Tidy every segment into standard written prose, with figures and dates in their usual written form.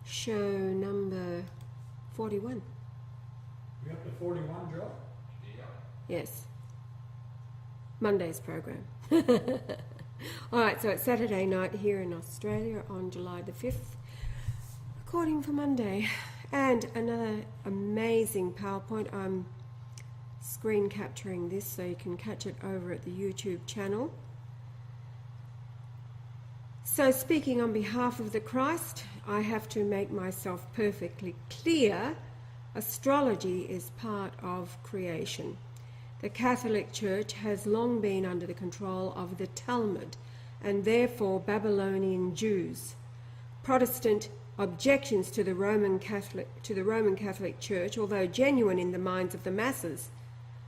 show number 41. You up to 41, Joe? Yes. Monday's program. All right, so it's Saturday night here in Australia on July the 5th, recording for Monday. And another amazing PowerPoint. I'm screen capturing this so you can catch it over at the YouTube channel. So speaking on behalf of the Christ, I have to make myself perfectly clear. Astrology is part of creation. The Catholic Church has long been under the control of the Talmud and therefore Babylonian Jews. Protestant objections to the Roman Catholic Church, although genuine in the minds of the masses,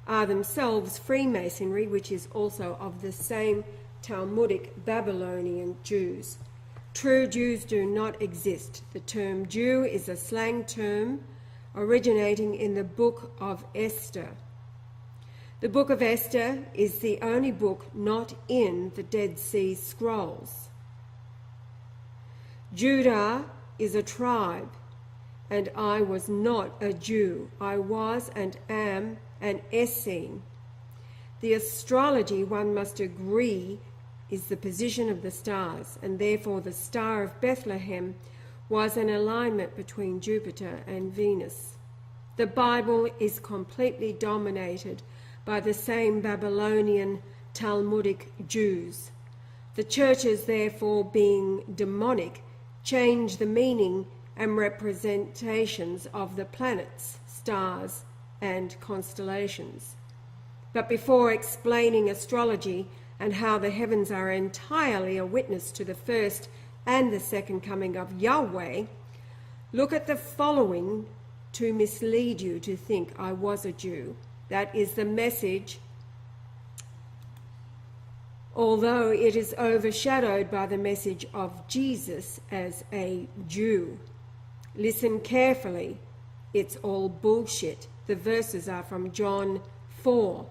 are themselves Freemasonry, which is also of the same Talmudic Babylonian Jews. True Jews do not exist. The term Jew is a slang term originating in the Book of Esther. The Book of Esther is the only book not in the Dead Sea Scrolls. Judah is a tribe, and I was not a Jew. I was and am an Essene. The astrology, one must agree, is the position of the stars, and therefore the Star of Bethlehem was an alignment between Jupiter and Venus. The Bible is completely dominated by the same Babylonian Talmudic Jews. The churches, therefore, being demonic, change the meaning and representations of the planets, stars, and constellations. But before explaining astrology and how the heavens are entirely a witness to the first and the second coming of Yahweh, look at the following to mislead you to think I was a Jew. That is the message, although it is overshadowed by the message of Jesus as a Jew. Listen carefully. It's all bullshit. The verses are from John 4,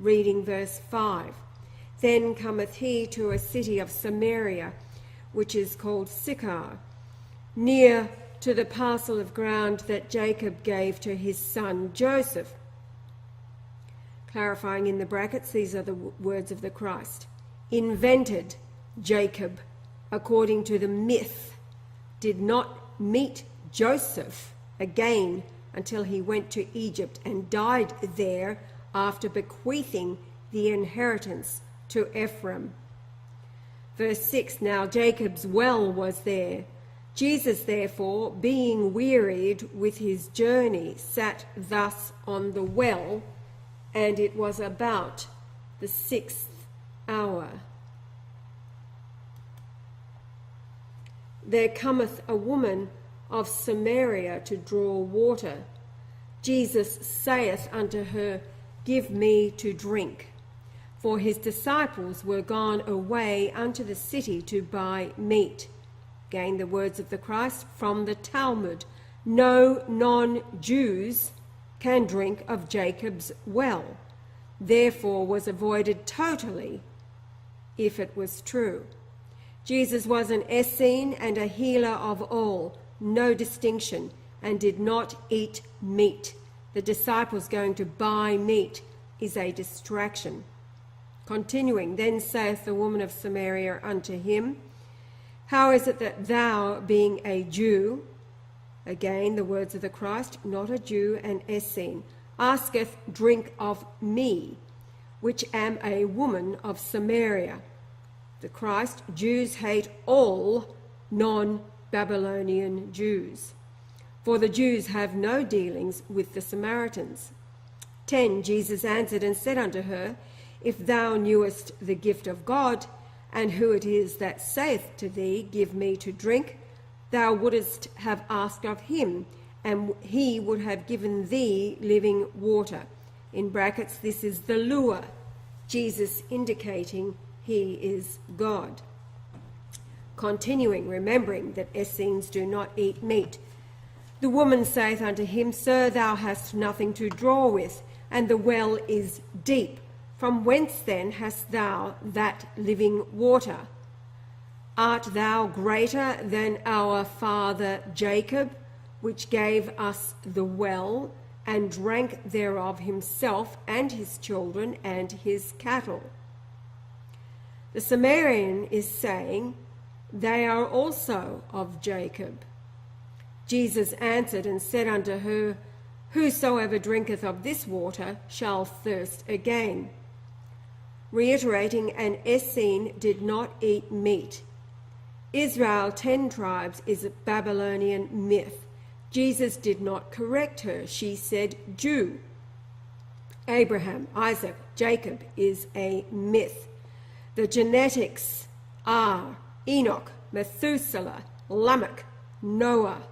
reading verse 5. Then cometh he to a city of Samaria, which is called Sychar, near to the parcel of ground that Jacob gave to his son Joseph. Clarifying in the brackets, these are the words of the Christ. Invented Jacob, according to the myth, did not meet Joseph again until he went to Egypt and died there after bequeathing the inheritance to Ephraim. Verse 6, now Jacob's well was there. Jesus, therefore, being wearied with his journey, sat thus on the well, and it was about the 6th hour. There cometh a woman of Samaria to draw water. Jesus saith unto her, give me to drink. For his disciples were gone away unto the city to buy meat. Again, the words of the Christ from the Talmud. No non-Jews can drink of Jacob's well. Therefore was avoided totally, if it was true. Jesus was an Essene and a healer of all, no distinction, and did not eat meat. The disciples going to buy meat is a distraction. Continuing, then saith the woman of Samaria unto him, how is it that thou, being a Jew, again the words of the Christ, not a Jew, an Essene, asketh drink of me, which am a woman of Samaria? The Christ, Jews hate all non-Babylonian Jews, for the Jews have no dealings with the Samaritans. 10, Jesus answered and said unto her, if thou knewest the gift of God, and who it is that saith to thee, give me to drink, thou wouldest have asked of him, and he would have given thee living water. In brackets, this is the lure, Jesus indicating he is God. Continuing, remembering that Essenes do not eat meat. The woman saith unto him, Sir, thou hast nothing to draw with, and the well is deep. From whence then hast thou that living water? Art thou greater than our father Jacob, which gave us the well, and drank thereof himself and his children and his cattle? The Samaritan is saying, they are also of Jacob. Jesus answered and said unto her, Whosoever drinketh of this water shall thirst again. Reiterating, an Essene did not eat meat. Israel, 10 tribes, is a Babylonian myth. Jesus did not correct her. She said Jew. Abraham, Isaac, Jacob is a myth. The genetics are Enoch, Methuselah, Lamech, Noah.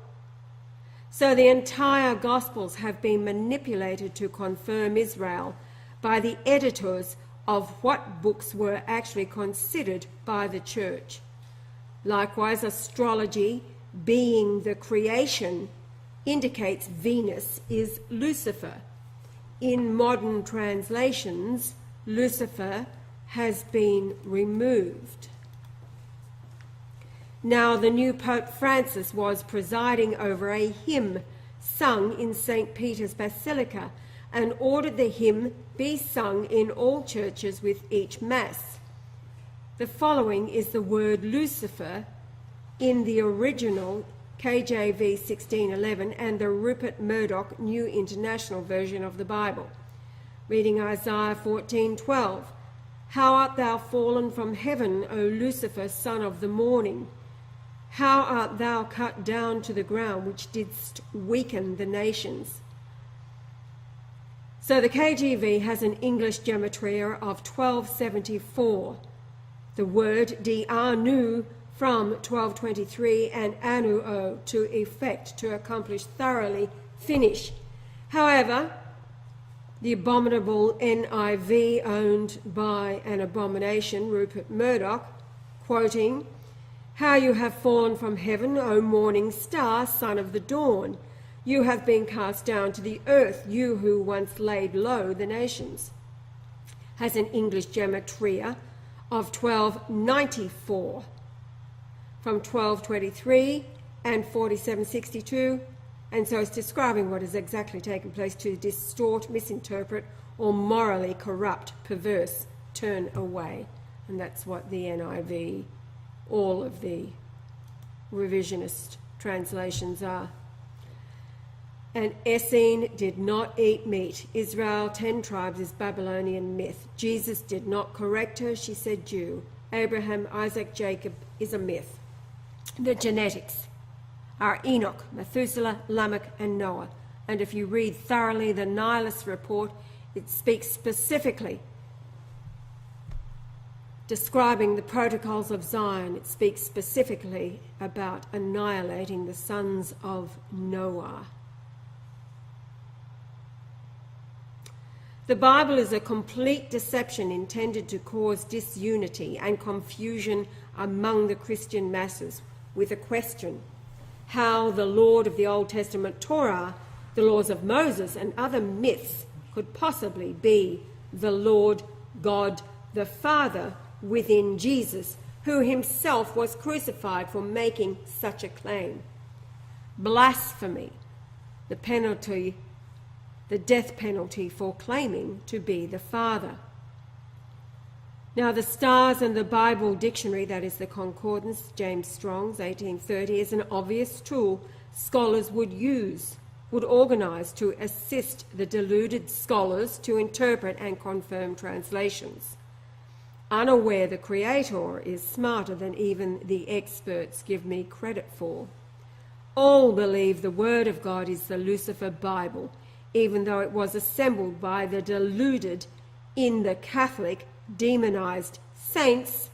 So the entire Gospels have been manipulated to confirm Israel by the editors of what books were actually considered by the church. Likewise, astrology, being the creation, indicates Venus is Lucifer. In modern translations, Lucifer has been removed. Now, the new Pope Francis was presiding over a hymn sung in St. Peter's Basilica and ordered the hymn be sung in all churches with each Mass. The following is the word Lucifer in the original KJV 1611 and the Rupert Murdoch New International Version of the Bible. Reading Isaiah 14:12. How art thou fallen from heaven, O Lucifer, son of the morning? How art thou cut down to the ground, which didst weaken the nations? So the KJV has an English gematria of 1274. The word dianu from 1223 and anuo to effect, to accomplish, thoroughly, finish. However, the abominable NIV, owned by an abomination, Rupert Murdoch, quoting, How you have fallen from heaven, O morning star, son of the dawn. You have been cast down to the earth, you who once laid low the nations, has an English gematria of 1294, from 1223 and 4762, and so it's describing what has exactly taken place to distort, misinterpret, or morally corrupt, perverse, turn away. And that's what the NIV, all of the revisionist translations are. And Essene did not eat meat. Israel, 10 tribes, is Babylonian myth. Jesus did not correct her. She said Jew. Abraham, Isaac, Jacob is a myth. The genetics are Enoch, Methuselah, Lamech, and Noah. And if you read thoroughly the Nihilist report, it speaks specifically describing the protocols of Zion. It speaks specifically about annihilating the sons of Noah. The Bible is a complete deception intended to cause disunity and confusion among the Christian masses with a question: how the Lord of the Old Testament Torah, the laws of Moses, and other myths could possibly be the Lord God the Father within Jesus, who himself was crucified for making such a claim. Blasphemy, the penalty, the death penalty for claiming to be the Father. Now, the Stars and the Bible Dictionary, that is the Concordance, James Strong's 1830, is an obvious tool scholars would organise to assist the deluded scholars to interpret and confirm translations, unaware the Creator is smarter than even the experts give me credit for. All believe the Word of God is the Lucifer Bible, even though it was assembled by the deluded in the Catholic demonised saints,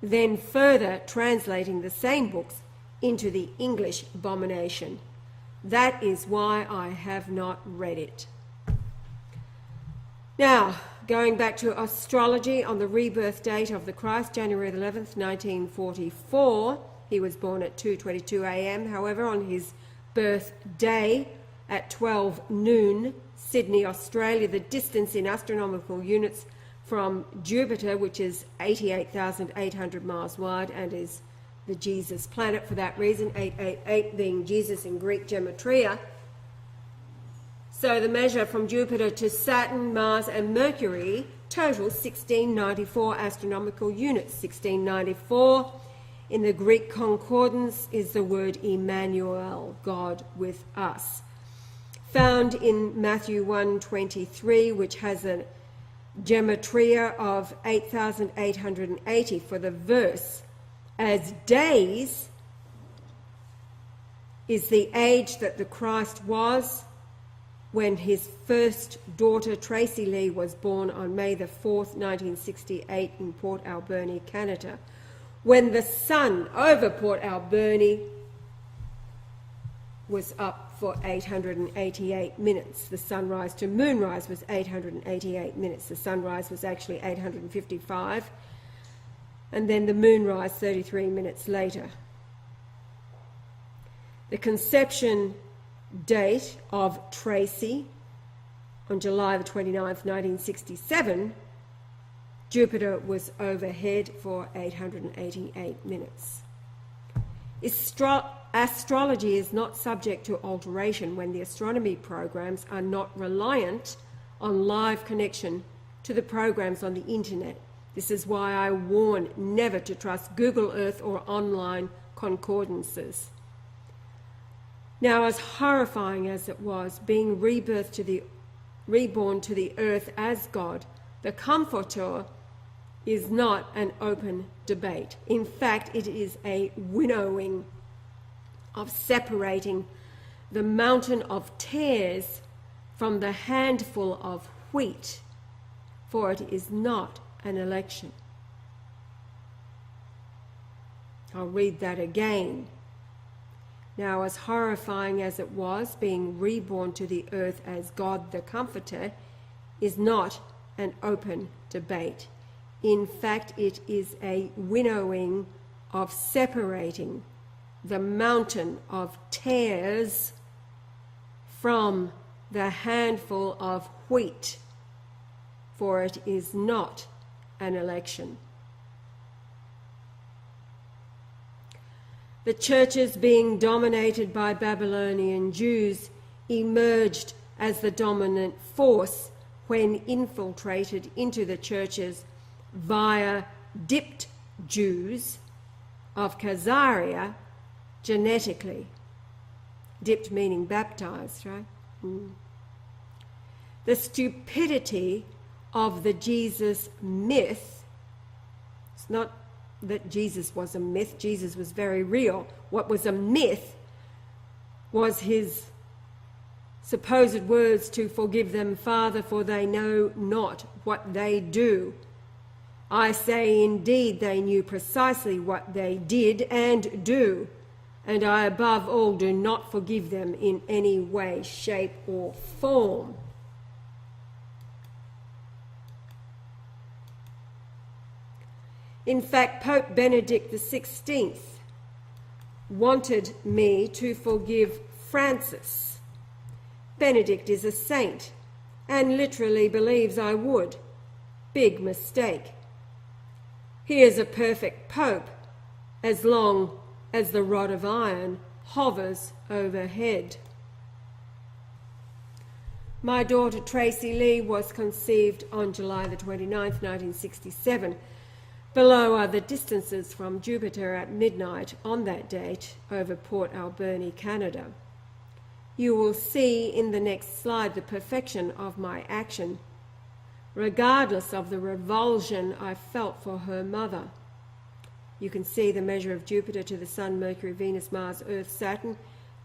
then further translating the same books into the English abomination. That is why I have not read it. Now, going back to astrology, on the rebirth date of the Christ, January 11th, 1944, he was born at 2:22 a.m. However, on his birthday at 12 noon, Sydney, Australia, the distance in astronomical units from Jupiter, which is 88,800 miles wide and is the Jesus planet for that reason, 888 being Jesus in Greek gematria. So the measure from Jupiter to Saturn, Mars and Mercury total 1694 astronomical units. 1694 in the Greek Concordance is the word Emmanuel, God with us. Found in Matthew 1:23, which has a gematria of 8,880 for the verse, as days is the age that the Christ was when his first daughter Tracy Lee was born on May the 4th, 1968 in Port Alberni, Canada, when the sun over Port Alberni was up for 888 minutes. The sunrise to moonrise was 888 minutes. The sunrise was actually 855, and then the moonrise 33 minutes later. The conception date of Tracy on July the 29th, 1967, Jupiter was overhead for 888 minutes. Astrology is not subject to alteration when the astronomy programs are not reliant on live connection to the programs on the internet. This is why I warn never to trust Google Earth or online concordances. Now, as horrifying as it was, being reborn to the earth as God, the Comforter is not an open debate. In fact, it is a winnowing of separating the mountain of tares from the handful of wheat, for it is not an election. I'll read that again. Now, as horrifying as it was, being reborn to the earth as God the Comforter is not an open debate. In fact, it is a winnowing of separating the mountain of tares from the handful of wheat, for it is not an election. The churches, being dominated by Babylonian Jews, emerged as the dominant force when infiltrated into the churches via dipped Jews of Khazaria genetically. Dipped meaning baptized, right? The stupidity of the Jesus myth, it's not that Jesus was a myth, Jesus was very real. What was a myth was his supposed words to forgive them, Father, for they know not what they do. I say indeed they knew precisely what they did and do, and I above all do not forgive them in any way, shape or form. In fact, Pope Benedict XVI wanted me to forgive Francis. Benedict is a saint and literally believes I would. Big mistake. He is a perfect pope as long as the rod of iron hovers overhead. My daughter Tracy Lee was conceived on July the 29th, 1967. Below are the distances from Jupiter at midnight on that date over Port Alberni, Canada. You will see in the next slide the perfection of my action, regardless of the revulsion I felt for her mother. You can see the measure of Jupiter to the Sun, Mercury, Venus, Mars, Earth, Saturn,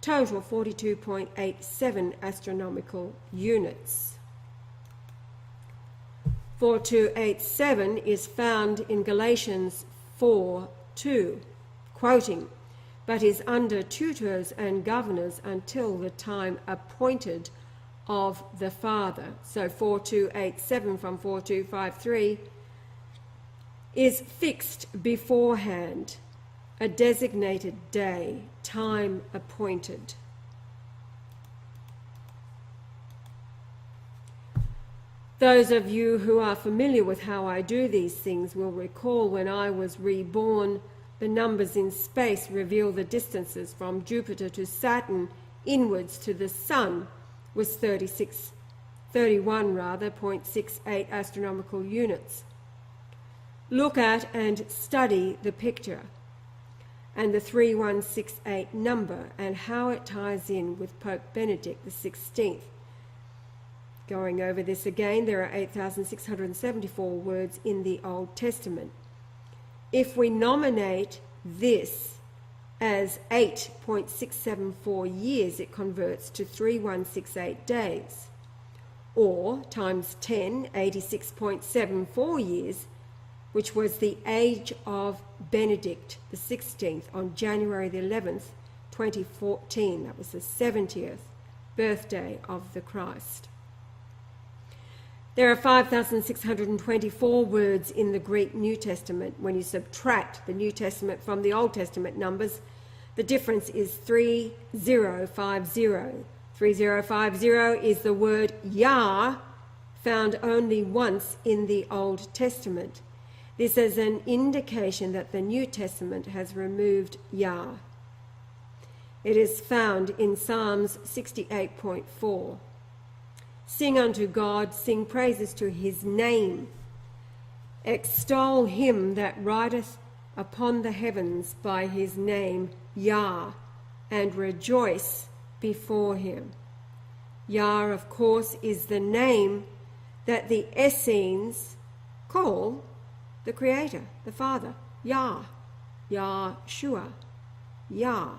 total 42.87 astronomical units. 4287 is found in Galatians 4:2, quoting, but is under tutors and governors until the time appointed of the Father. So 4287 from 4253 is fixed beforehand, a designated day, time appointed. Those of you who are familiar with how I do these things will recall when I was reborn, the numbers in space reveal the distances from Jupiter to Saturn inwards to the Sun was 31.68 astronomical units. Look at and study the picture and the 3168 number and how it ties in with Pope Benedict XVI. Going over this again, there are 8,674 words in the Old Testament. If we nominate this as 8.674 years, it converts to 3168 days. Or times 10, 86.74 years, which was the age of Benedict XVI on January the 11th, 2014. That was the 70th birthday of the Christ. There are 5,624 words in the Greek New Testament. When you subtract the New Testament from the Old Testament numbers, the difference is 3050. 3050 is the word Yah, found only once in the Old Testament. This is an indication that the New Testament has removed Yah. It is found in Psalms 68.4. Sing unto God, sing praises to his name. Extol him that rideth upon the heavens by his name, Yah, and rejoice before him. Yah, of course, is the name that the Essenes call the Creator, the Father, Yah, Yahshua, Yah.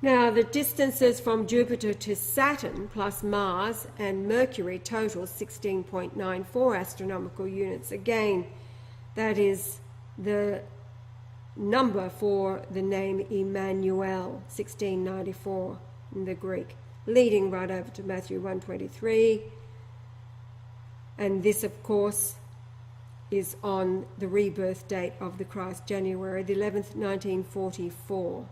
Now, the distances from Jupiter to Saturn plus Mars and Mercury total 16.94 astronomical units. Again, that is the number for the name Emmanuel, 1694 in the Greek, leading right over to Matthew 1:23. And this, of course, is on the rebirth date of the Christ, January the 11th, 1944.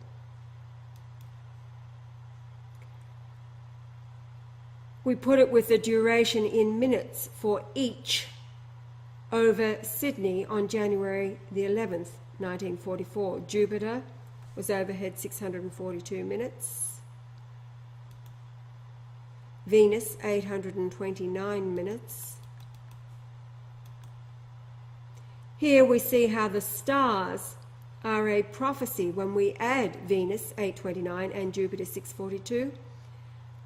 We put it with the duration in minutes for each over Sydney on January the 11th, 1944. Jupiter was overhead 642 minutes. Venus 829 minutes. Here we see how the stars are a prophecy. When we add Venus 829 and Jupiter 642,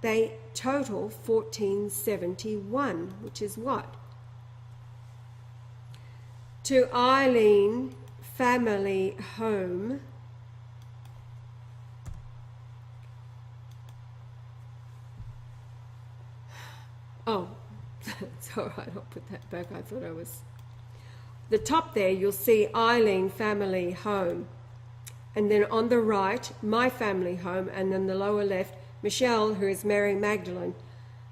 they total 1471, which is what? To Eileen family home, oh, it's all right, I'll put that back. I thought I was... The top there, you'll see Eileen family home. And then on the right, my family home, and then the lower left, Michelle, who is Mary Magdalene,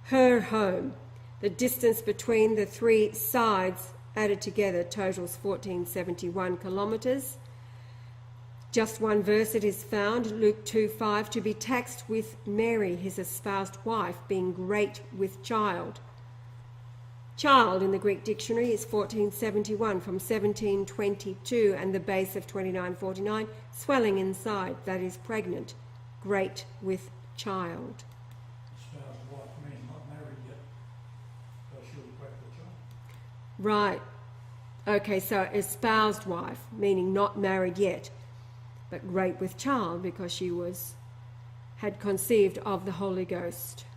her home. The distance between the three sides added together totals 1471 kilometres. Just one verse it is found, Luke 2:5, to be taxed with Mary, his espoused wife, being great with child. Child in the Greek dictionary is 1471 from 1722, and the base of 2949, swelling inside, that is pregnant, great with child. Espoused wife means not married yet, so she was great with child. Right. Okay, so espoused wife, meaning not married yet, but great with child because she had conceived of the Holy Ghost.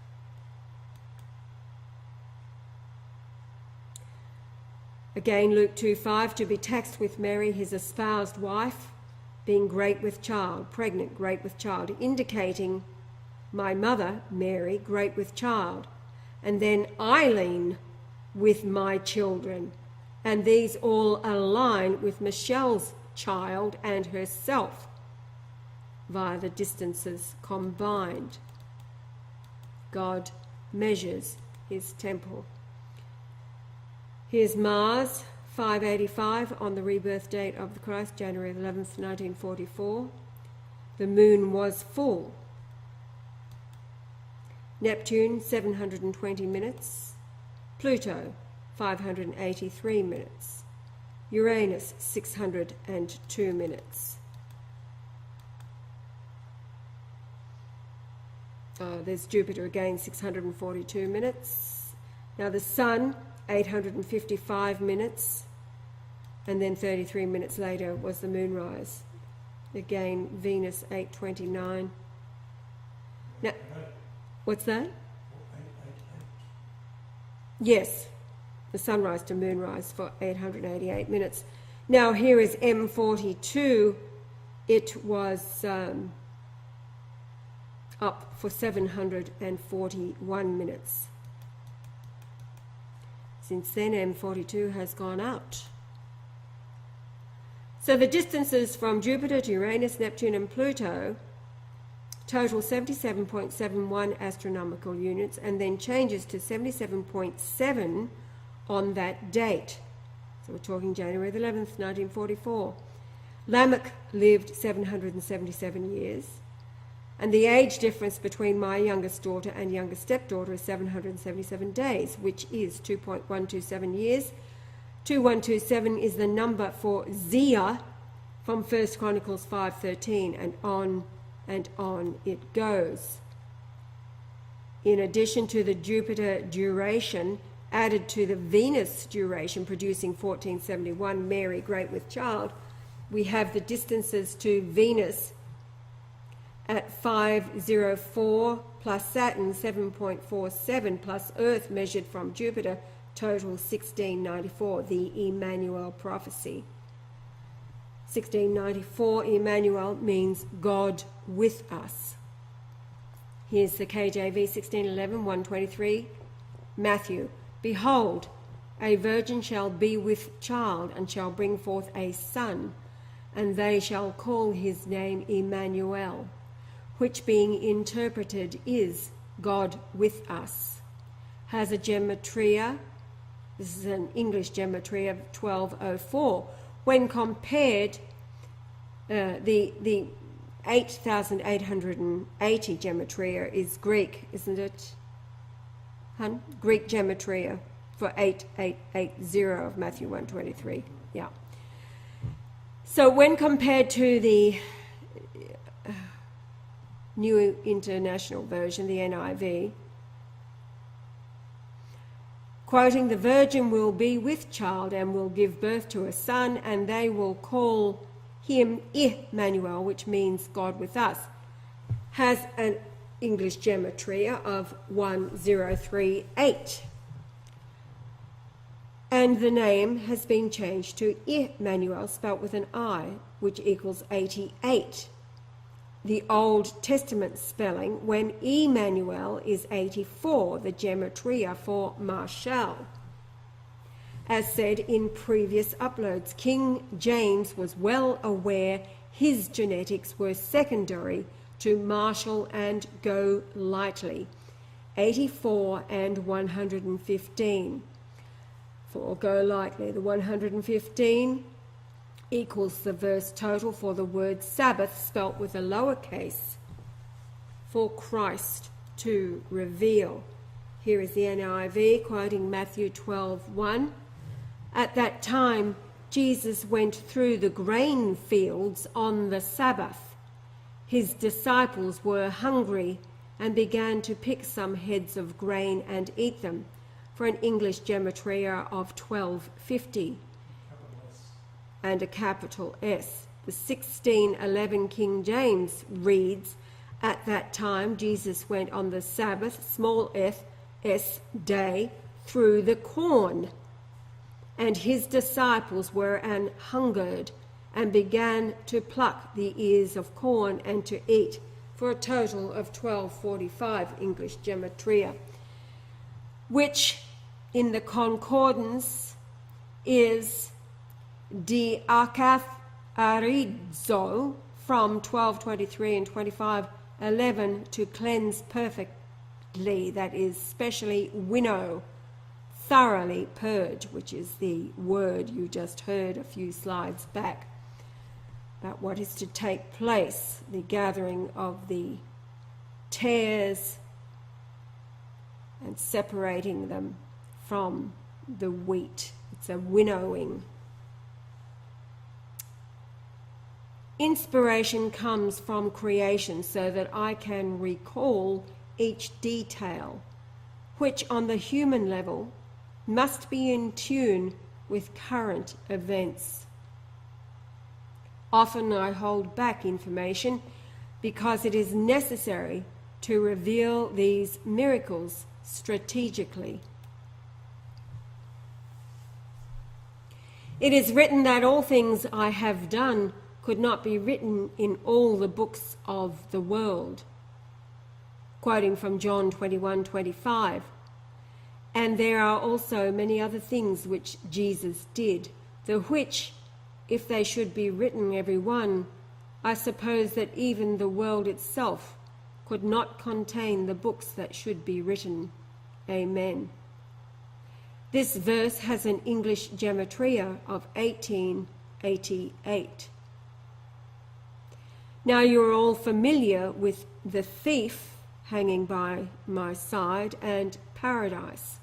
Again, Luke 2:5, to be taxed with Mary, his espoused wife, being great with child, pregnant, great with child, indicating my mother, Mary, great with child, and then Eileen with my children, and these all align with Michelle's child and herself via the distances combined. God measures his temple. Here's Mars, 585 on the rebirth date of the Christ, January 11th, 1944. The moon was full. Neptune 720 minutes, Pluto 583 minutes, Uranus 602 minutes. There's Jupiter again, 642 minutes. Now the Sun, 855 minutes, and then 33 minutes later was the moonrise. Again, Venus, 829. Now, what's that? Yes, the sunrise to moonrise for 888 minutes. Now here is M42. It was up for 741 minutes. Since then, M42 has gone out. So the distances from Jupiter to Uranus, Neptune and Pluto total 77.71 astronomical units, and then changes to 77.7 on that date. So we're talking January the 11th, 1944. Lamech lived 777 years. And the age difference between my youngest daughter and youngest stepdaughter is 777 days, which is 2.127 years. 2127 is the number for Zia from 1 Chronicles 5:13, and on it goes. In addition to the Jupiter duration added to the Venus duration producing 1471, Mary great with child, we have the distances to Venus at 504 plus Saturn 7.47 plus Earth measured from Jupiter, total 1694, the Emmanuel prophecy. 1694, Emmanuel means God with us. Here's the KJV 1611, 123, Matthew. Behold, a virgin shall be with child and shall bring forth a son, and they shall call his name Emmanuel, which being interpreted is God with us. Has a gematria, this is an English gematria of 1204. When compared, the 8,880 gematria is Greek, isn't it? Greek gematria for 8880 of Matthew 123. Yeah. So when compared to the New International Version, the NIV, quoting, the virgin will be with child and will give birth to a son, and they will call him Emmanuel, which means God with us, has an English gematria of 1038. And the name has been changed to Emmanuel, spelt with an I, which equals 88. The Old Testament spelling, when Emmanuel is 84, the gematria for Marshall. As said in previous uploads, King James was well aware his genetics were secondary to Marshall and Golightly, 84 and 115. For Golightly, the 115 equals the verse total for the word Sabbath, spelt with a lowercase, for Christ to reveal. Here is the NIV quoting Matthew 12:1. At that time, Jesus went through the grain fields on the Sabbath. His disciples were hungry and began to pick some heads of grain and eat them, for an English gematria of 1250 and a capital S. The 1611 King James reads, at that time Jesus went on the Sabbath, small s day, through the corn, and his disciples were an hungered and began to pluck the ears of corn and to eat, for a total of 1245 English gematria, which in the Concordance is diakatharizo from 1223 and 2511 to cleanse perfectly, that is, specially winnow, thoroughly purge, which is the word you just heard a few slides back, about what is to take place, the gathering of the tares and separating them from the wheat. It's a winnowing. Inspiration comes from creation so that I can recall each detail, which on the human level must be in tune with current events. Often I hold back information because it is necessary to reveal these miracles strategically. It is written that all things I have done could not be written in all the books of the world, quoting from John 21:25. And there are also many other things which Jesus did, the which, if they should be written every one, I suppose that even the world itself could not contain the books that should be written. Amen. This verse has an English gematria of 1888. Now you're all familiar with the thief hanging by my side and paradise.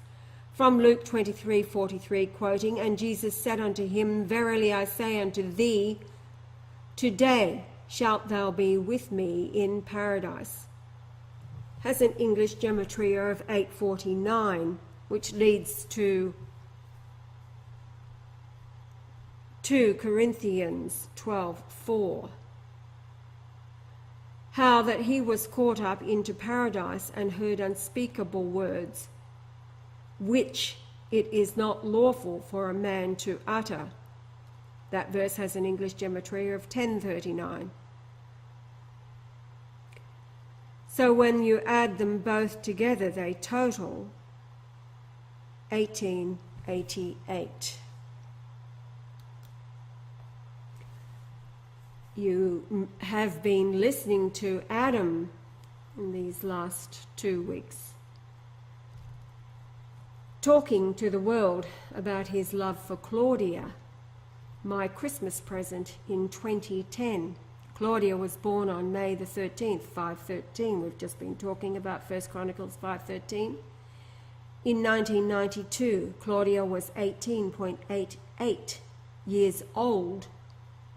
From Luke 23:43, quoting, "And Jesus said unto him, Verily I say unto thee, today shalt thou be with me in paradise," has an English gematria of 849, which leads to 2 Corinthians 12:4. How that he was caught up into paradise and heard unspeakable words, which it is not lawful for a man to utter. That verse has an English gematria of 1039. So when you add them both together, they total 1888. You have been listening to Adam in these last 2 weeks, talking to the world about his love for Claudia, my Christmas present in 2010. Claudia was born on May the 13th, 513. We've just been talking about 1 Chronicles 5:13. In 1992, Claudia was 18.88 years old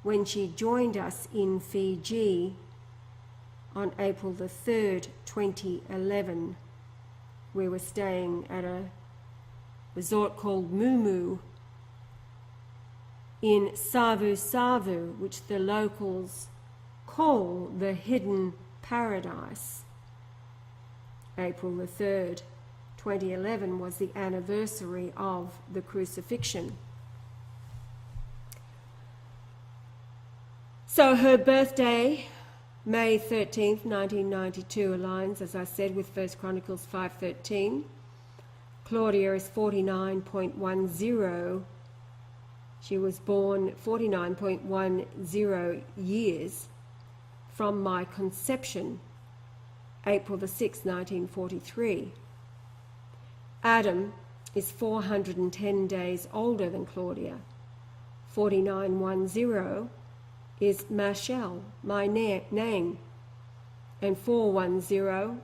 when she joined us in Fiji on April the 3rd, 2011. We were staying at a resort called Mumu in Savu Savu, which the locals call the Hidden Paradise. April the 3rd, 2011 was the anniversary of the crucifixion. So her birthday, May 13th, 1992, aligns, as I said, with 1 Chronicles 5:13. Claudia is 49.10. She was born 49.10 years from my conception, April the 6th, 1943. Adam is 410 days older than Claudia. 4910 is Mashel, my name, and 410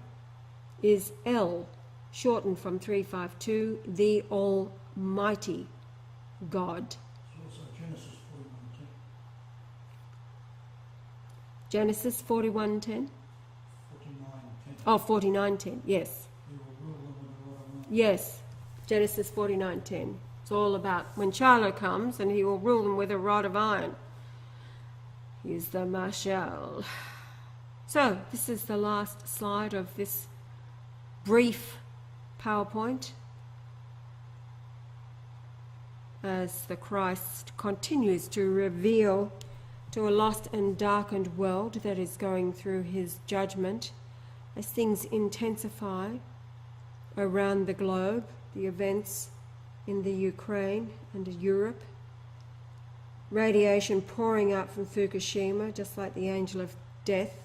is El, shortened from 352, the Almighty God. It's also Genesis 41:10. Genesis 41:10? 49:10. Oh, 49:10, yes. You will rule them with a rod of iron. Yes, Genesis 49:10. It's all about when Shiloh comes and he will rule them with a rod of iron. He's the Marshal. So, this is the last slide of this brief PowerPoint as the Christ continues to reveal to a lost and darkened world that is going through his judgment, as things intensify around the globe, the events in the Ukraine and Europe, radiation pouring out from Fukushima, just like the angel of death,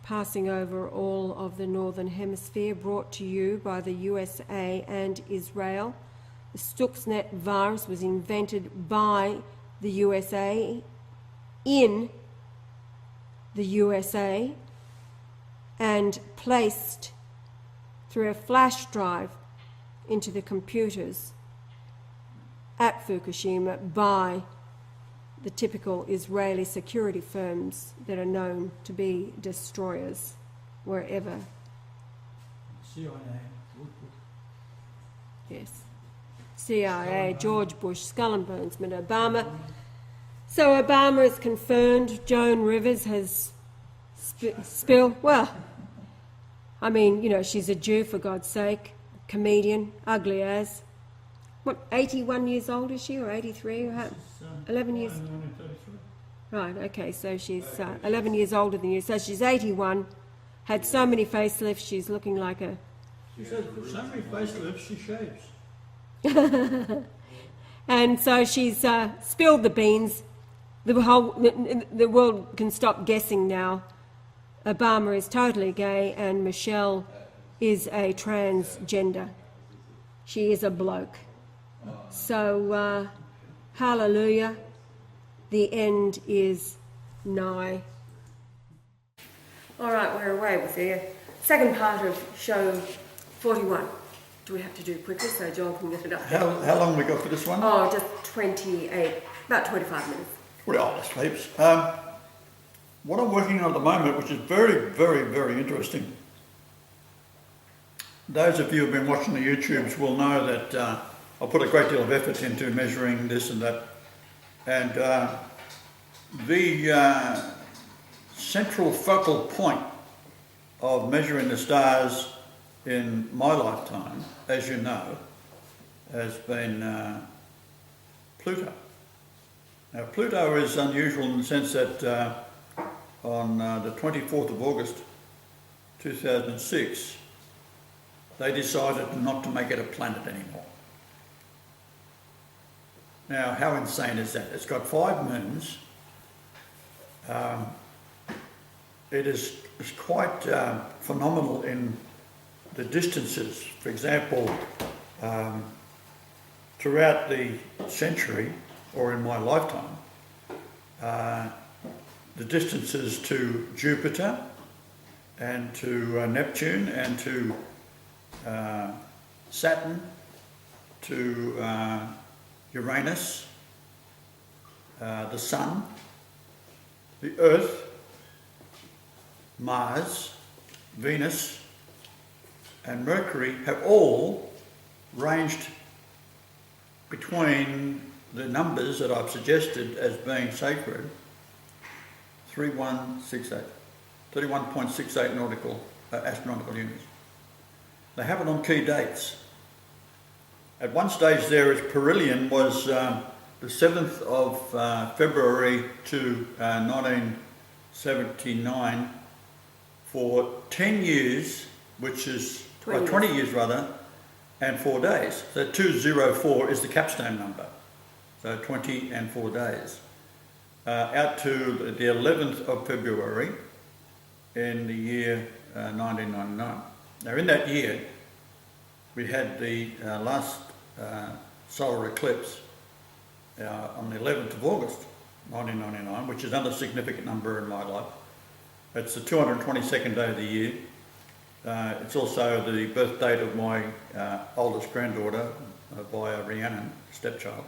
passing over all of the northern hemisphere, brought to you by the USA and Israel. The Stuxnet virus was invented by the USA in the USA and placed through a flash drive into the computers at Fukushima by the typical Israeli security firms that are known to be destroyers wherever. CIA, Yes. CIA, George Bush, Skull and Bones, but Obama. So Obama has confirmed Joan Rivers has spilled. Well, I mean, you know, she's a Jew, for God's sake, comedian, ugly as. What, 81 years old is she, or 83? Or how? 11 years. 1933. Right, okay, so she's 11 years older than you. So she's 81, had so many facelifts, she's looking like a... She said, so many facelifts, she shaves. And so she's spilled the beans. The world can stop guessing now. Obama is totally gay and Michelle is a transgender. She is a bloke. So, hallelujah, the end is nigh. All right, we're away with the second part of show 41. Do we have to do it quickly so John can get it up? How long we got for this one? Oh, just 28, about 25 minutes. Well, that's heaps. What I'm working on at the moment, which is very, very, very interesting. Those of you who have been watching the YouTubes will know that I put a great deal of effort into measuring this and that. And the central focal point of measuring the stars in my lifetime, as you know, has been Pluto. Now, Pluto is unusual in the sense that on the 24th of August 2006, they decided not to make it a planet anymore. Now, how insane is that? It's got 5 moons. It's quite phenomenal in the distances. For example, throughout the century, or in my lifetime, the distances to Jupiter and to Neptune and to Saturn, to Uranus, the Sun, the Earth, Mars, Venus, and Mercury have all ranged between the numbers that I've suggested as being sacred, 31.68 nautical astronomical units. They have it on key dates. At one stage there, its perihelion was the 7th of February to 1979 for 10 years, which is 20 years rather, and 4 days. So 204 is the capstone number. So 20 and 4 days. Out to the 11th of February in the year 1999. Now in that year, we had the last solar eclipse on the 11th of August 1999, which is another significant number in my life. It's the 222nd day of the year. It's also the birth date of my oldest granddaughter via Rhiannon, stepchild.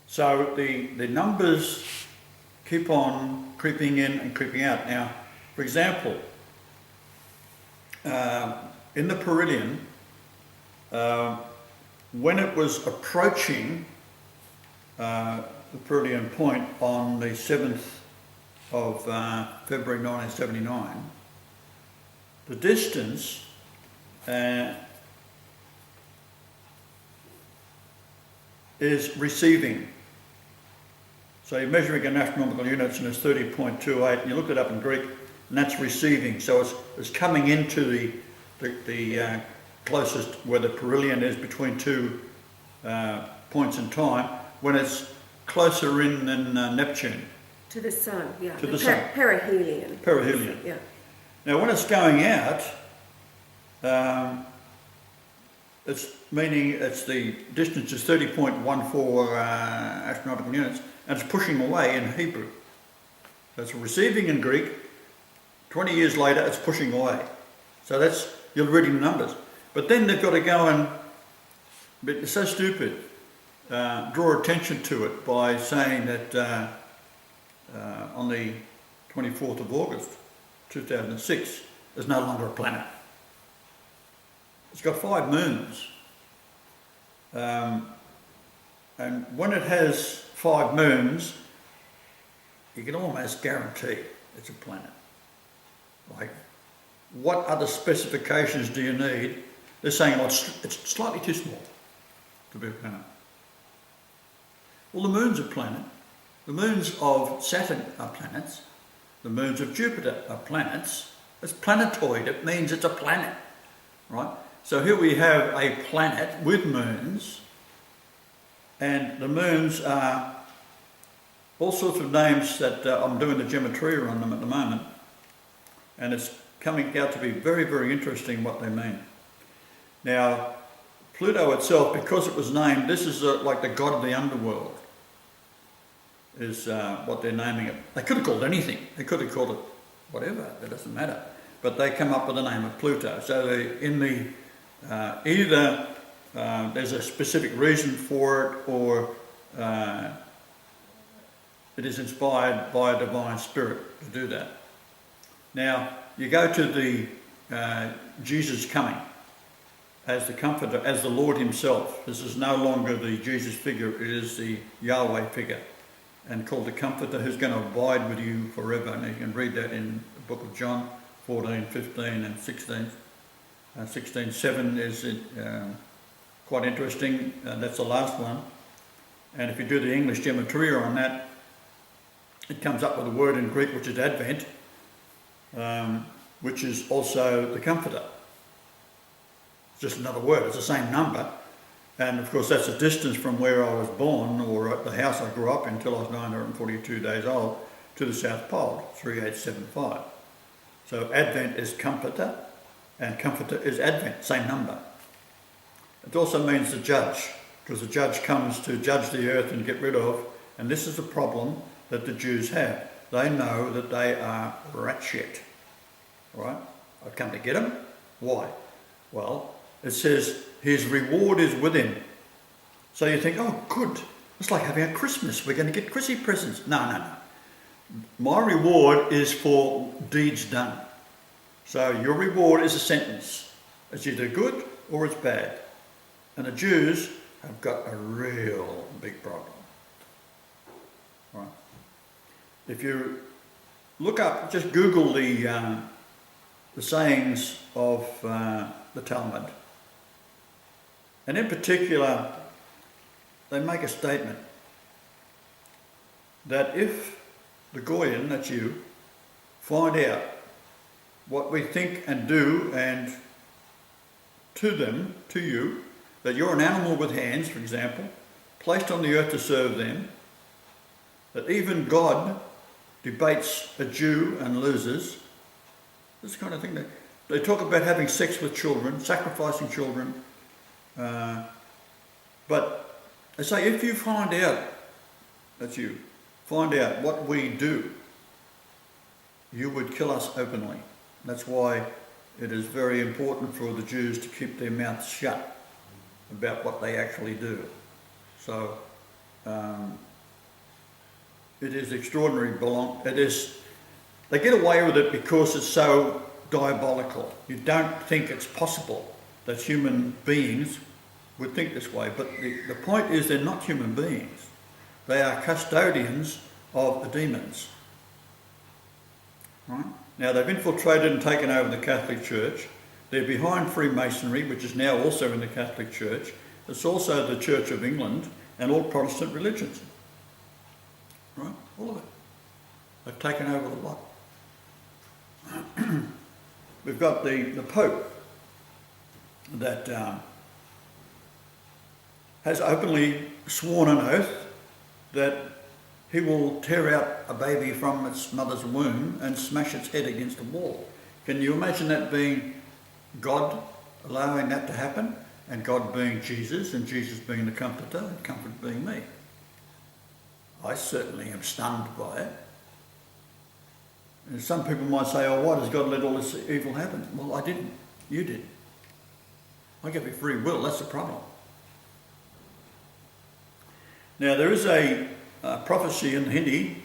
So the numbers keep on creeping in and creeping out. Now, for example, in the perihelion, when it was approaching the perihelion point on the 7th of February 1979, the distance is receiving. So you're measuring in astronomical units and it's 30.28, and you look it up in Greek, and that's receiving. So it's coming into the closest where the perihelion is between two points in time, when it's closer in than Neptune. To the sun, yeah. To the sun. Perihelion. Perihelion. Yeah. Now when it's going out, it's meaning it's the distance is 30.14 astronomical units, and it's pushing away in Hebrew. So it's receiving in Greek, 20 years later, it's pushing away. So that's, you're reading the numbers. But then they've got to go and, but it's so stupid, draw attention to it by saying that on the 24th of August 2006, there's no longer a planet. It's got 5 moons. And when it has 5 moons, you can almost guarantee it's a planet. Like, what other specifications do you need? They're saying, oh, it's slightly too small to be a planet. Well, the moon's a planet. The moons of Saturn are planets. The moons of Jupiter are planets. It's planetoid. It means it's a planet, right? So here we have a planet with moons, and the moons are all sorts of names that I'm doing the gematria on them at the moment, and it's coming out to be very, very interesting what they mean. Now, Pluto itself, because it was named, this is like the god of the underworld, is what they're naming it. They could have called anything. They could have called it whatever. That doesn't matter. But they come up with the name of Pluto. So in the either there's a specific reason for it, or it is inspired by a divine spirit to do that. Now, you go to the Jesus coming as the Comforter, as the Lord himself. This is no longer the Jesus figure, it is the Yahweh figure, and called the Comforter, who's going to abide with you forever. And you can read that in the book of John 14, 15 and 16. 16:7 is quite interesting. That's the last one. And if you do the English gematria on that, it comes up with a word in Greek which is Advent, which is also the Comforter. It's just another word. It's the same number. And of course that's a distance from where I was born, or at the house I grew up in, until I was 942 days old, to the South Pole, 3875. So Advent is Comforter, and Comforter is Advent, same number. It also means the judge, because the judge comes to judge the earth and get rid of, and this is the problem that the Jews have. They know that they are rat shit, right? I've come to get them. Why? Well, it says his reward is with him. So you think, oh, good. It's like having a Christmas. We're going to get Chrissy presents. No. My reward is for deeds done. So your reward is a sentence. It's either good or it's bad. And the Jews have got a real big problem. Right? If you look up, just Google the sayings of the Talmud. And in particular, they make a statement that if the Goyim, that's you, find out what we think and do, and to them, to you, that you're an animal with hands, for example, placed on the earth to serve them, that even God debates a Jew and loses, this kind of thing. They talk about having sex with children, sacrificing children, but they say if you find out, that's you, find out what we do, you would kill us openly. That's why it is very important for the Jews to keep their mouths shut about what they actually do. So it is extraordinary. They get away with it because it's so diabolical. You don't think it's possible that human beings would think this way, but the point is they're not human beings. They are custodians of the demons. Right? Now they've infiltrated and taken over the Catholic Church. They're behind Freemasonry, which is now also in the Catholic Church. It's also the Church of England and all Protestant religions. Right? All of it. They've taken over the lot. We've got the Pope that has openly sworn an oath that he will tear out a baby from its mother's womb and smash its head against a wall. Can you imagine that being God allowing that to happen, and God being Jesus, and Jesus being the Comforter, and Comfort being me? I certainly am stunned by it. And some people might say, oh, why does God let all this evil happen? Well, I didn't. You did. I gave you free will. That's the problem. Now, there is a prophecy in Hindi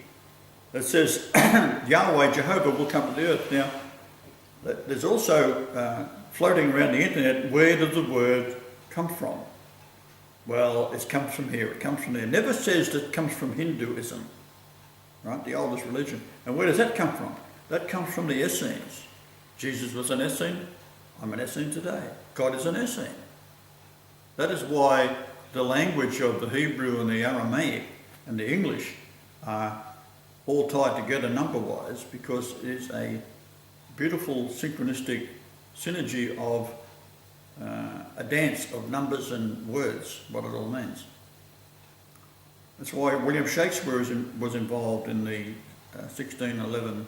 that says Yahweh, Jehovah, will come to the earth. Now, there's also floating around the internet, where does the word come from? Well, it comes from here, it comes from there. It never says that it comes from Hinduism, right? The oldest religion. And where does that come from? That comes from the Essenes. Jesus was an Essene. I'm an Essene today. God is an Essene. That is why the language of the Hebrew and the Aramaic and the English are all tied together number-wise, because it is a beautiful synchronistic synergy of a dance of numbers and words, what it all means. That's why William Shakespeare was involved in the 1611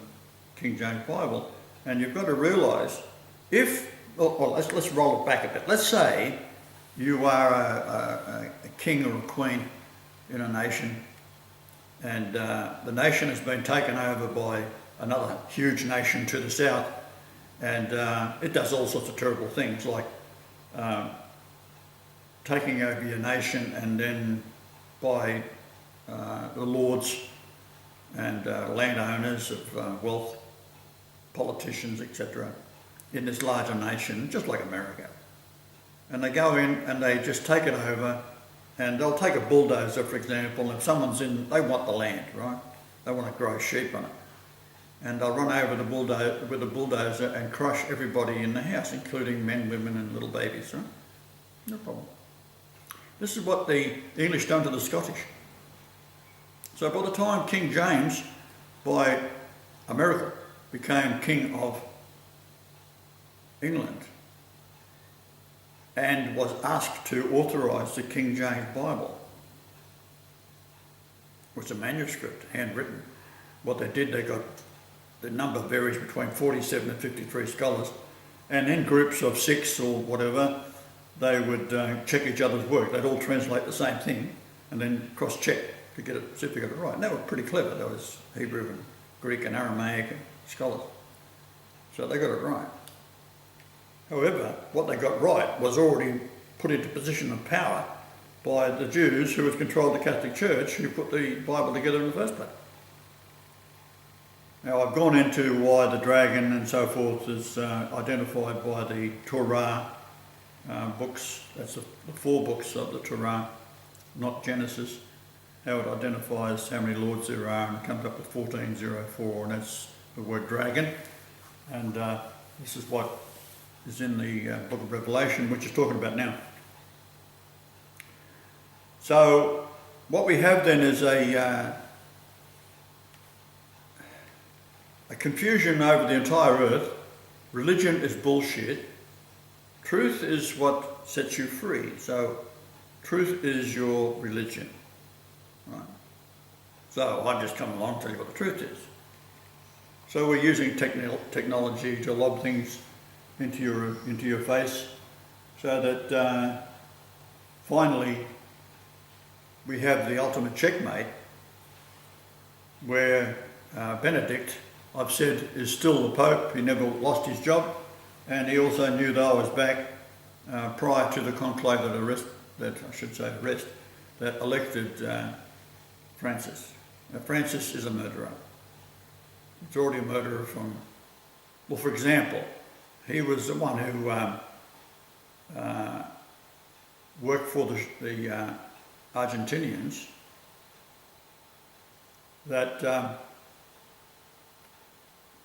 King James Bible. And you've got to realise, let's roll it back a bit. Let's say you are a king or a queen in a nation, and the nation has been taken over by another huge nation to the south, and it does all sorts of terrible things, like taking over your nation, and then by the lords and landowners of wealth, politicians, etc., in this larger nation, just like America. And they go in and they just take it over, and they'll take a bulldozer, for example, and if someone's in, they want the land, right? They want to grow sheep on it. And they'll run over with the bulldozer and crush everybody in the house, including men, women and little babies, right? No problem. This is what the English done to the Scottish. So by the time King James, by a miracle, became King of England and was asked to authorise the King James Bible, which is a manuscript, handwritten, what they did, they got, the number varies between 47 and 53 scholars, and in groups of 6 or whatever, they would check each other's work. They'd all translate the same thing and then cross-check to get it, see if they got it right. And they were pretty clever. There was Hebrew and Greek and Aramaic scholars. So they got it right. However, what they got right was already put into position of power by the Jews who had controlled the Catholic Church, who put the Bible together in the first place. Now, I've gone into why the dragon and so forth is identified by the Torah books. That's the 4 books of the Torah, not Genesis. How it identifies how many lords there are, and it comes up with 1404, and that's the word dragon. And this is what is in the book of Revelation, which is talking about now. So what we have then is a confusion over the entire earth. Religion is bullshit. Truth is what sets you free. So truth is your religion. Right. So I've just come along to tell you what the truth is. So we're using technology to lob things into your face, so that finally we have the ultimate checkmate, where Benedict, I've said, is still the Pope. He never lost his job, and he also knew that I was back prior to the conclave that elected Francis. Now, Francis is a murderer. He's already a murderer from, well, for example, he was the one who worked for the Argentinians that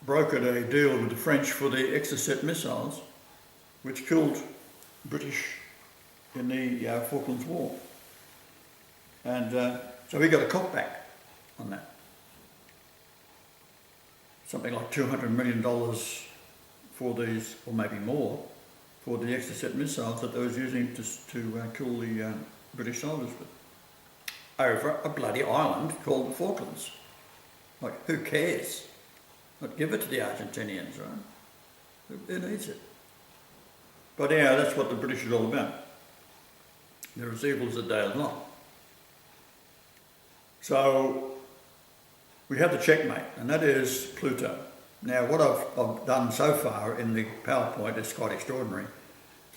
brokered a deal with the French for the Exocet missiles, which killed British in the Falklands War. And so he got a cop back on that. Something like $200 million for these, or maybe more, for the Exocet missiles that they was using to kill the British soldiers with, over a bloody island called the Falklands. Like, who cares? Like, give it to the Argentinians, right? Who needs it? But yeah, that's what the British is all about. They're as evil as the day is long. So we have the checkmate, and that is Pluto. Now, what I've done so far in the PowerPoint is quite extraordinary,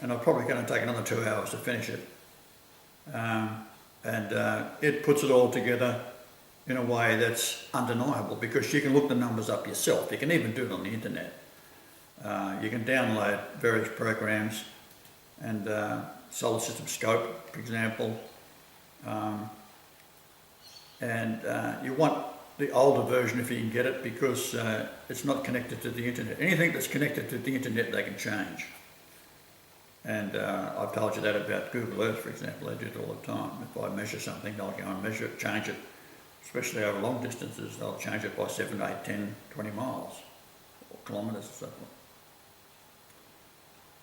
and I'm probably going to take another 2 hours to finish it. It puts it all together in a way that's undeniable, because you can look the numbers up yourself. You can even do it on the internet. You can download various programs, and Solar System Scope, for example. You want the older version if you can get it, because it's not connected to the internet. Anything that's connected to the internet, they can change. And I've told you that about Google Earth, for example. They do it all the time. If I measure something, they'll go and measure it, change it, especially over long distances. They'll change it by 7, 8, 10, 20 miles, or kilometres or so forth.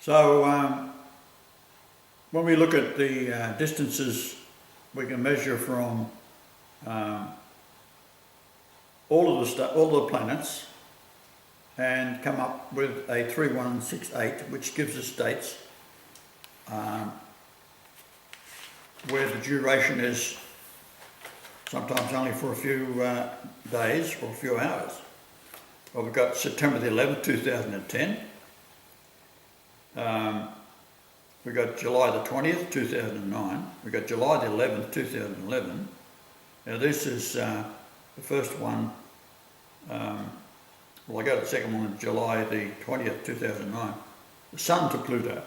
So when we look at the distances, we can measure from all of the planets and come up with a 3168, which gives us dates where the duration is sometimes only for a few days or a few hours. Well, we've got September the 11th, 2010. We've got July the 20th, 2009. We've got July the 11th, 2011. Now this is the first one. Well, I go to the second one, July the 20th, 2009. The Sun to Pluto.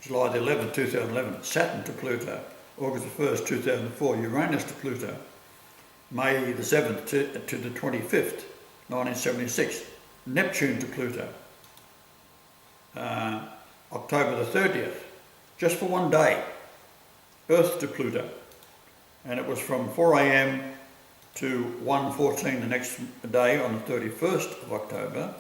July the 11th, 2011. Saturn to Pluto. August the 1st, 2004. Uranus to Pluto. May the 7th to the 25th, 1976. Neptune to Pluto. October the 30th, just for one day, Earth to Pluto. And it was from 4 a.m. to 1:14 the next day on the 31st of October.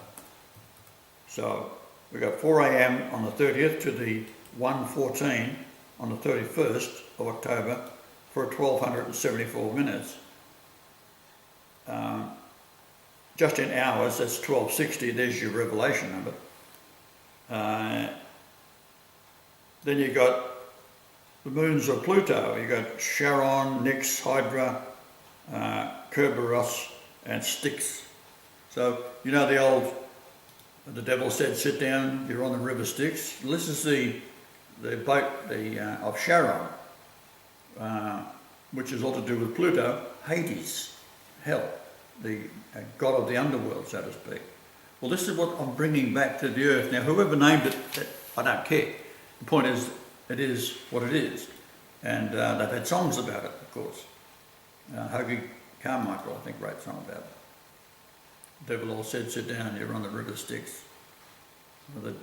So we got 4 a.m. on the 30th to the 1:14 on the 31st of October for 1274 minutes. Just in hours, that's 1260, there's your revelation number. Then you got the moons of Pluto. You got Charon, Nix, Hydra, Kerberos, and Styx. So you know the devil said, "Sit down. You're on the river Styx." This is the boat of Charon, which is all to do with Pluto, Hades, hell, the god of the underworld, so to speak. Well, this is what I'm bringing back to the earth. Now, whoever named it, I don't care. The point is, it is what it is. And they've had songs about it, of course. Hoagie Carmichael, I think, wrote a song about it. The devil all said, "Sit down, you're on the river Styx. Well, the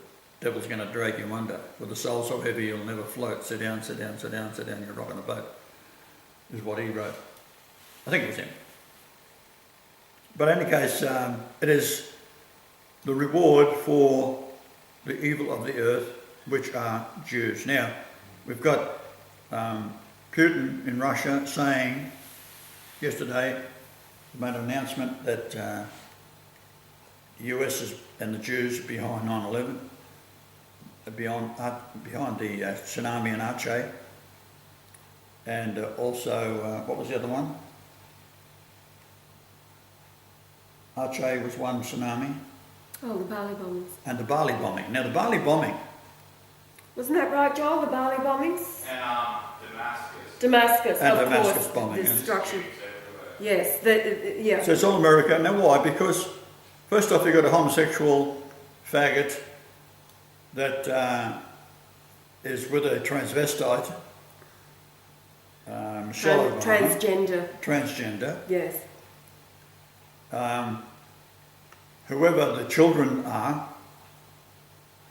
devil's going to drag you under. With a soul so heavy you'll never float. Sit down, sit down, sit down, sit down, you're rocking the boat," is what he wrote. I think it was him. But in any case, it is the reward for the evil of the earth, which are Jews. Now, we've got Putin in Russia saying yesterday, made an announcement that the US and the Jews behind 9/11, behind the tsunami in Aceh, and also, what was the other one? Aceh was one tsunami. Oh, the Bali bombings. And the Bali bombing. Now, the Bali bombing. Wasn't that right, Joel? The Bali bombings? And Damascus. Damascus, And of Damascus course. bombing, The yeah. destruction. Yes, yeah. So it's all America. Now, why? Because, first off, you've got a homosexual faggot that is with a transvestite. Michelle Obama. Transgender. Yes. Whoever the children are,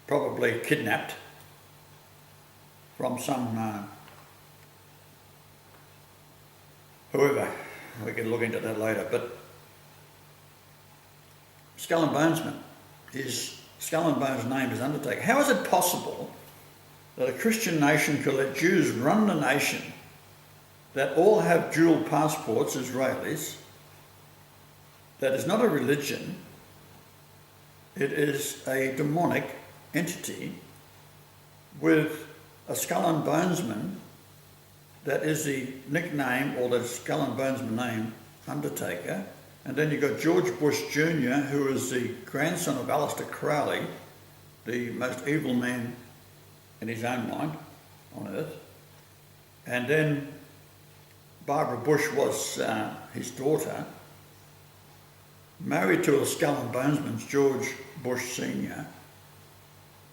probably kidnapped from some whoever. We can look into that later. But Skull and Bonesman, Skull and Bones' name is Undertaker. How is it possible that a Christian nation could let Jews run the nation that all have dual passports, Israelis? That is not a religion. It is a demonic entity with a Skull and Bonesman that is the nickname or the Skull and Bonesman name, Undertaker, And then you've got George Bush Jr., who is the grandson of Aleister Crowley, the most evil man in his own mind on earth. And then Barbara Bush was his daughter, married to a skull and bonesman, George Bush Sr.,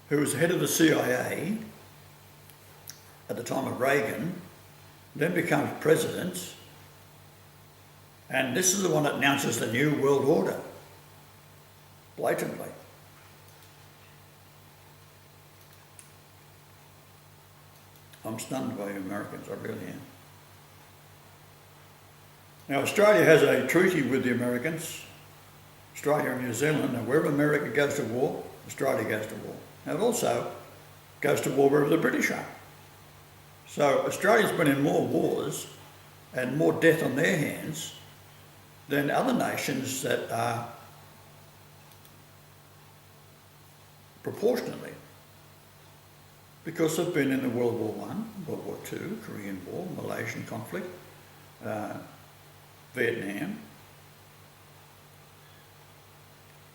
who was head of the CIA at the time of Reagan, then becomes president, and this is the one that announces the New World Order, blatantly. I'm stunned by you Americans, I really am. Now, Australia has a treaty with the Americans, Australia and New Zealand, and wherever America goes to war, Australia goes to war. Now, it also goes to war wherever the British are. So Australia's been in more wars and more death on their hands than other nations that are proportionately, because they've been in the World War I, World War II, Korean War, Malaysian conflict, Vietnam,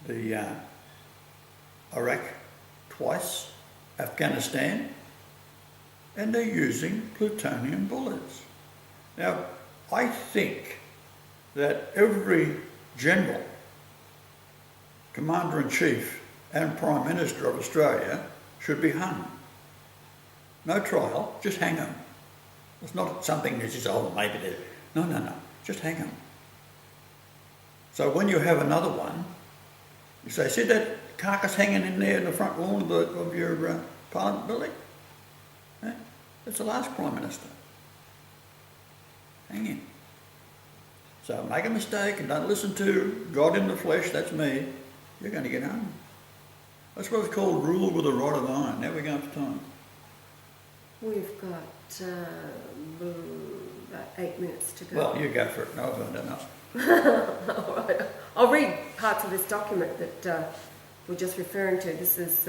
the Iraq twice, Afghanistan, and they're using plutonium bullets. Now, I think that every general, commander-in-chief and Prime Minister of Australia should be hung. No trial, just hang them. It's not something that says, oh, maybe they're... No, just hang them. So when you have another one, you say, see that carcass hanging in there in the front lawn of your Parliament building? It's the last Prime Minister. Hang him. So make a mistake and don't listen to God in the flesh, that's me, you're going to get hung. That's what it's called, rule with a rod of iron. Now we're going for time. We've got about 8 minutes to go. Well, you go for it. No, I've done enough. All right. I'll read parts of this document that we're just referring to. This is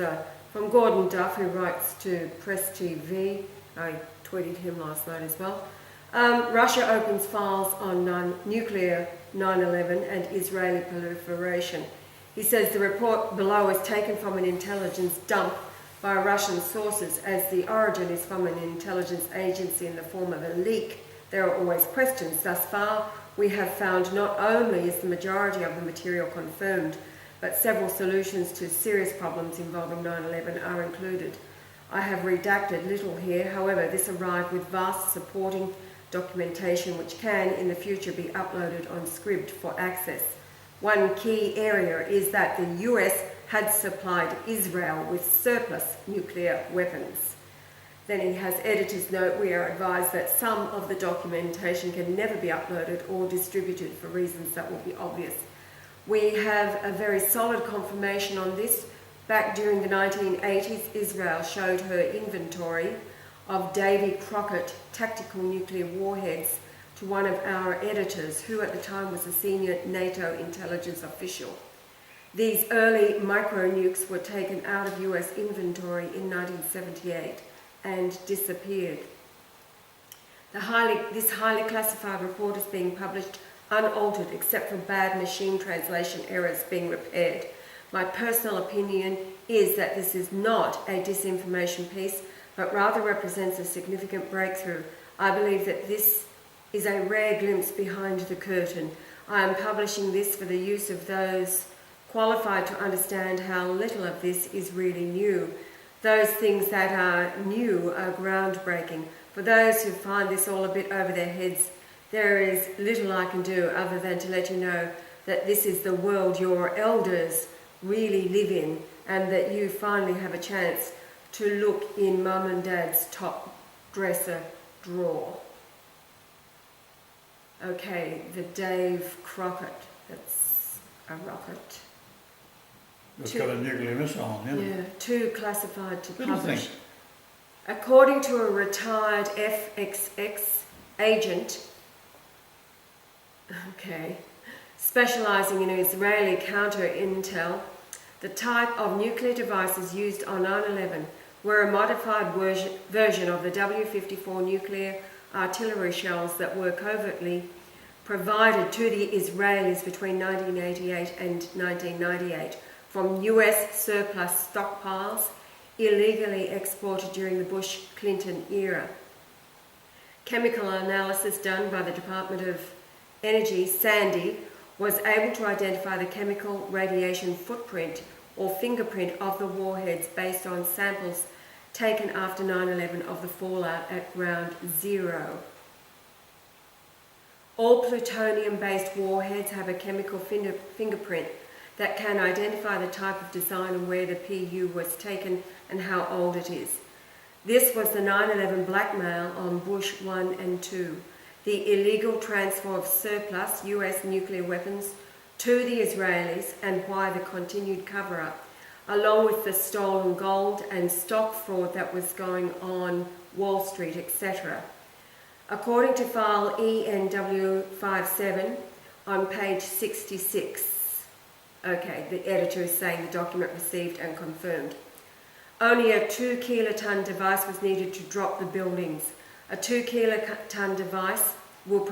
from Gordon Duff, who writes to Press TV. I tweeted him last night as well. Russia opens files on nuclear 9/11 and Israeli proliferation. He says the report below is taken from an intelligence dump by Russian sources, as the origin is from an intelligence agency in the form of a leak. There are always questions. Thus far, we have found not only is the majority of the material confirmed, but several solutions to serious problems involving 9/11 are included. I have redacted little here, however, this arrived with vast supporting documentation which can, in the future, be uploaded on Scribd for access. One key area is that the US had supplied Israel with surplus nuclear weapons. Then he has editor's note, we are advised that some of the documentation can never be uploaded or distributed for reasons that will be obvious. We have a very solid confirmation on this. Back during the 1980s, Israel showed her inventory of Davy Crockett tactical nuclear warheads to one of our editors, who at the time was a senior NATO intelligence official. These early micro-nukes were taken out of US inventory in 1978 and disappeared. This highly classified report is being published unaltered except for bad machine translation errors being repaired. My personal opinion is that this is not a disinformation piece, but rather represents a significant breakthrough. I believe that this is a rare glimpse behind the curtain. I am publishing this for the use of those qualified to understand how little of this is really new. Those things that are new are groundbreaking. For those who find this all a bit over their heads, there is little I can do other than to let you know that this is the world your elders really live in, and that you finally have a chance to look in Mum and Dad's top dresser drawer. Okay, the Dave Crockett, that's a rocket. It's got a nuclear missile on it. Yeah, too classified to Little publish. thing. According to a retired FXX agent, specialising in Israeli counter-intel, the type of nuclear devices used on 9/11 were a modified version of the W-54 nuclear artillery shells that were covertly provided to the Israelis between 1988 and 1998 from US surplus stockpiles illegally exported during the Bush-Clinton era. Chemical analysis done by the Department of Energy, Sandy, was able to identify the chemical radiation footprint or fingerprint of the warheads based on samples taken after 9/11 of the fallout at Ground Zero. All plutonium-based warheads have a chemical fingerprint that can identify the type of design and where the PU was taken and how old it is. This was the 9/11 blackmail on Bush 1 and 2, the illegal transfer of surplus US nuclear weapons to the Israelis, and why the continued cover-up, along with the stolen gold and stock fraud that was going on Wall Street, etc. According to file ENW57 on page 66, okay, the editor is saying the document received and confirmed. Only a 2 kiloton device was needed to drop the buildings. A 2 kiloton device will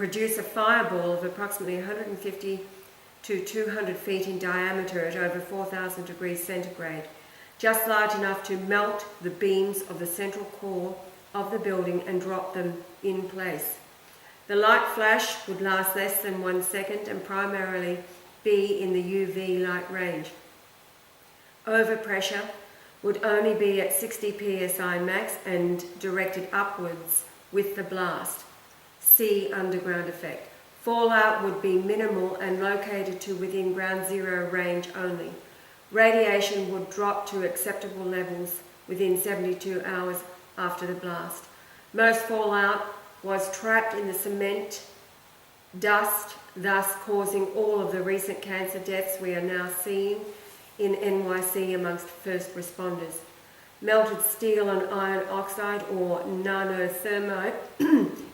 produce a fireball of approximately 150 to 200 feet in diameter at over 4,000 degrees centigrade, just large enough to melt the beams of the central core of the building and drop them in place. The light flash would last less than 1 second and primarily be in the UV light range. Overpressure would only be at 60 psi max and directed upwards with the blast. See underground effect. Fallout would be minimal and located to within ground zero range only. Radiation would drop to acceptable levels within 72 hours after the blast. Most fallout was trapped in the cement dust, thus causing all of the recent cancer deaths we are now seeing in NYC amongst first responders. Melted steel and iron oxide, or nanothermite,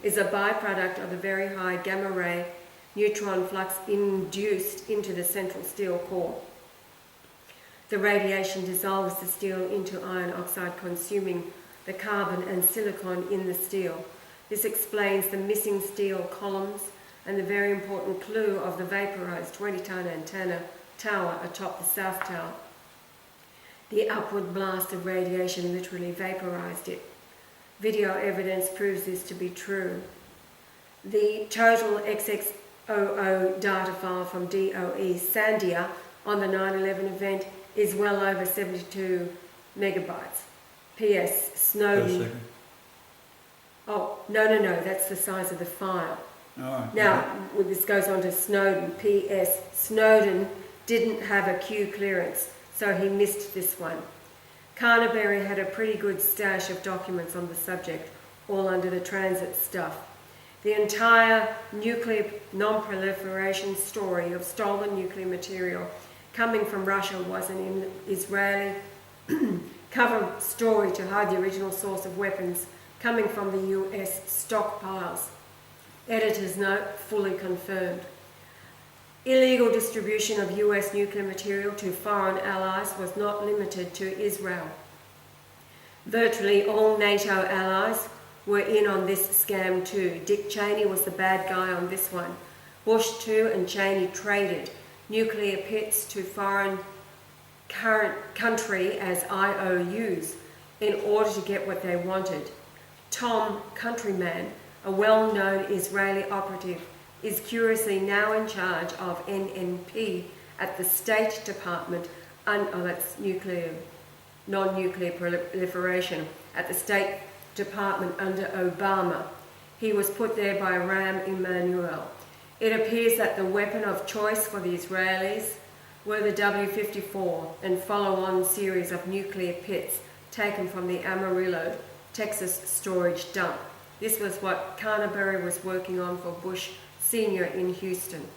is a byproduct of the very high gamma ray neutron flux induced into the central steel core. The radiation dissolves the steel into iron oxide, consuming the carbon and silicon in the steel. This explains the missing steel columns and the very important clue of the vaporized 20-ton antenna tower atop the South Tower. The upward blast of radiation literally vaporized it. Video evidence proves this to be true. The total XXOO data file from DOE Sandia on the 9/11 event is well over 72 megabytes. P.S. Snowden. Oh, no, that's the size of the file. Oh, now, this goes on to Snowden. P.S. Snowden didn't have a Q clearance, so he missed this one. Carnaberry had a pretty good stash of documents on the subject, all under the transit stuff. The entire nuclear non-proliferation story of stolen nuclear material coming from Russia was an Israeli cover story to hide the original source of weapons coming from the US stockpiles. Editor's note, fully confirmed. Illegal distribution of US nuclear material to foreign allies was not limited to Israel. Virtually all NATO allies were in on this scam too. Dick Cheney was the bad guy on this one. Bush too and Cheney traded nuclear pits to foreign country as IOUs in order to get what they wanted. Tom Countryman, a well-known Israeli operative, is curiously now in charge of NNP at the State Department, that's non-nuclear proliferation, at the State Department under Obama. He was put there by Rahm Emanuel. It appears that the weapon of choice for the Israelis were the W-54 and follow-on series of nuclear pits taken from the Amarillo, Texas storage dump. This was what Carnaberry was working on for Bush Sr. in Houston.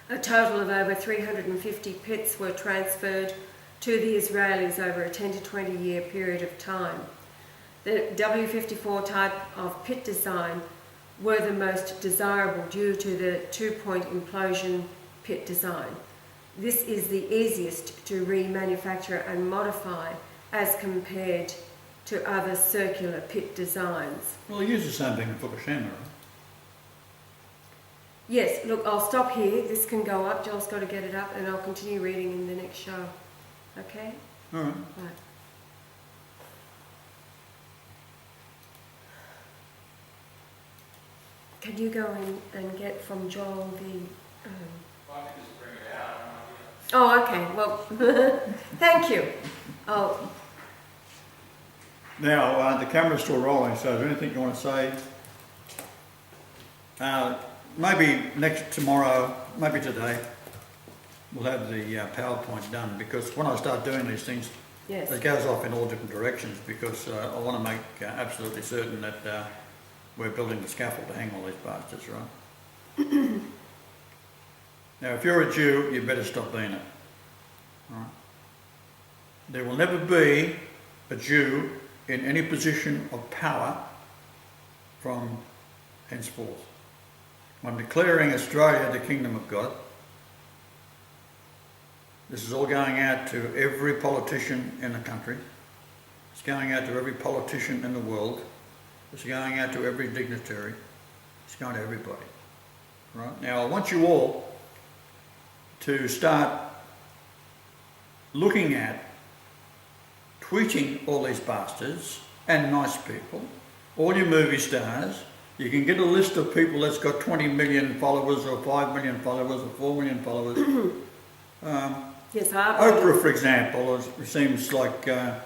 A total of over 350 pits were transferred to the Israelis over a 10 to 20 year period of time. The W-54 type of pit design were the most desirable due to the two-point implosion pit design. This is the easiest to remanufacture and modify as compared to other circular pit designs. Well, they use the same thing in Fukushima, right? Yes, look, I'll stop here. This can go up. Joel's got to get it up, and I'll continue reading in the next show. Okay? All right. Right. Can you go in and get from Joel the... Well, I can just bring it out. Oh, okay. Well, thank you. Oh, Now, the camera's still rolling, so is there anything you want to say? Maybe tomorrow, maybe today, we'll have the PowerPoint done, because when I start doing these things, yes. it goes off in all different directions, because I want to make absolutely certain that we're building the scaffold to hang all these bastards, right? Now, if you're a Jew, you better stop being it. Right? There will never be a Jew in any position of power from henceforth. I'm declaring Australia the kingdom of God. This is all going out to every politician in the country. It's going out to every politician in the world. It's going out to every dignitary. It's going to everybody. Right? Now, I want you all to start looking at tweeting all these bastards and nice people, all your movie stars. You can get a list of people that's got 20 million followers or 5 million followers or 4 million followers. Yes, Oprah, for example, seems like a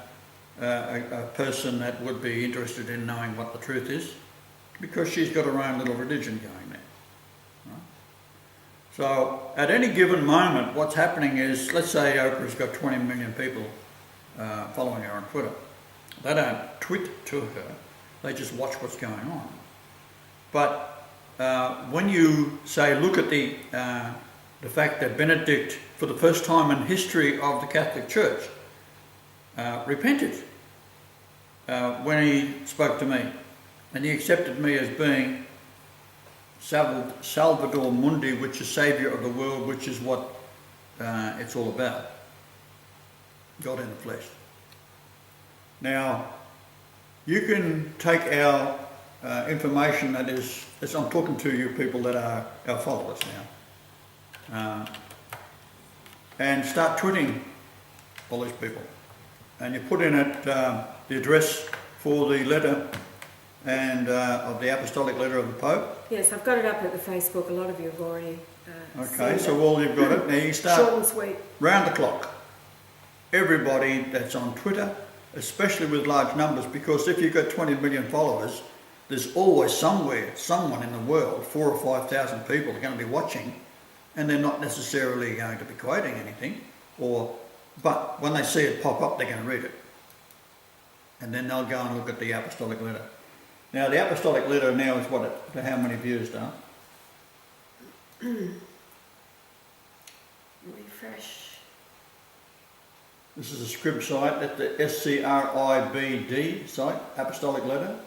person that would be interested in knowing what the truth is, because she's got her own little religion going there. Right? So at any given moment, what's happening is, let's say Oprah's got 20 million people following her on Twitter. They don't tweet to her, they just watch what's going on. But when you say, look at the fact that Benedict, for the first time in history of the Catholic Church, repented when he spoke to me, and he accepted me as being Salvador Mundi, which is Saviour of the world, which is what it's all about. God in the flesh. Now, you can take our information that is, as I'm talking to you people that are our followers now, and start tweeting all these people. And you put in it the address for the letter and of the apostolic letter of the Pope. Yes, I've got it up at the Facebook. A lot of you have already Okay, seen so it. well, you've got it. Now you start Short and sweet. round the clock. Everybody that's on Twitter, especially with large numbers, because if you've got 20 million followers, there's always somewhere, someone in the world, 4,000 or 5,000 people are going to be watching, and they're not necessarily going to be quoting anything, but when they see it pop up, they're going to read it. And then they'll go and look at the apostolic letter. Now, the apostolic letter now is how many views, Dan? Refresh. This is a scrib site, that's the SCRIBD site, apostolic letter.